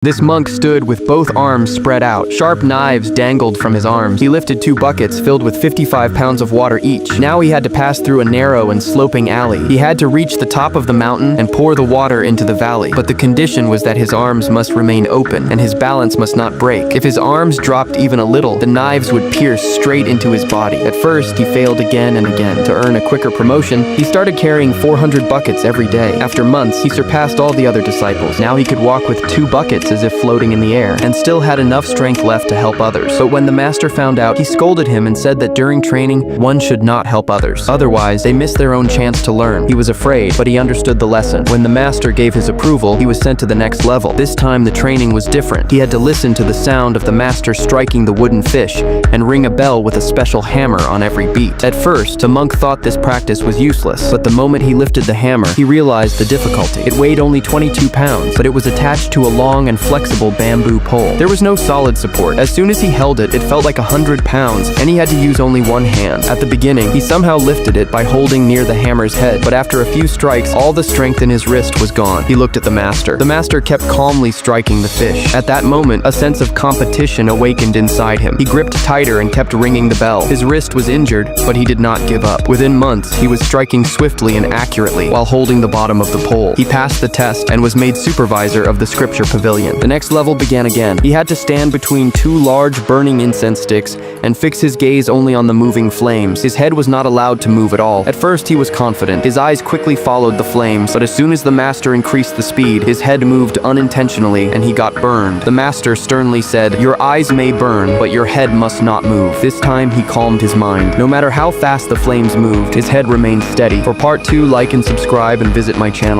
This monk stood with both arms spread out. Sharp knives dangled from his arms. He lifted 2 buckets filled with 55 pounds of water each. Now he had to pass through a narrow and sloping alley. He had to reach the top of the mountain and pour the water into the valley. But the condition was that his arms must remain open and his balance must not break. If his arms dropped even a little, the knives would pierce straight into his body. At first, he failed again and again. To earn a quicker promotion, he started carrying 400 buckets every day. After months, he surpassed all the other disciples. Now he could walk with 2 buckets as if floating in the air, and still had enough strength left to help others. But when the master found out, he scolded him and said that during training, one should not help others. Otherwise, they miss their own chance to learn. He was afraid, but he understood the lesson. When the master gave his approval, he was sent to the next level. This time, the training was different. He had to listen to the sound of the master striking the wooden fish and ring a bell with a special hammer on every beat. At first, the monk thought this practice was useless, but the moment he lifted the hammer, he realized the difficulty. It weighed only 22 pounds, but it was attached to a long and flexible bamboo pole. There was no solid support. As soon as he held it, it felt like 100 pounds, and he had to use only one hand. At the beginning, he somehow lifted it by holding near the hammer's head, but after a few strikes, all the strength in his wrist was gone. He looked at the master. The master kept calmly striking the fish. At that moment, a sense of competition awakened inside him. He gripped tighter and kept ringing the bell. His wrist was injured, but he did not give up. Within months, he was striking swiftly and accurately while holding the bottom of the pole. He passed the test and was made supervisor of the scripture pavilion. The next level began again. He had to stand between 2 large burning incense sticks and fix his gaze only on the moving flames. His head was not allowed to move at all. At first, he was confident. His eyes quickly followed the flames, but as soon as the master increased the speed, his head moved unintentionally and he got burned. The master sternly said, "Your eyes may burn, but your head must not move." This time, he calmed his mind. No matter how fast the flames moved, his head remained steady. For part 2, like and subscribe and visit my channel.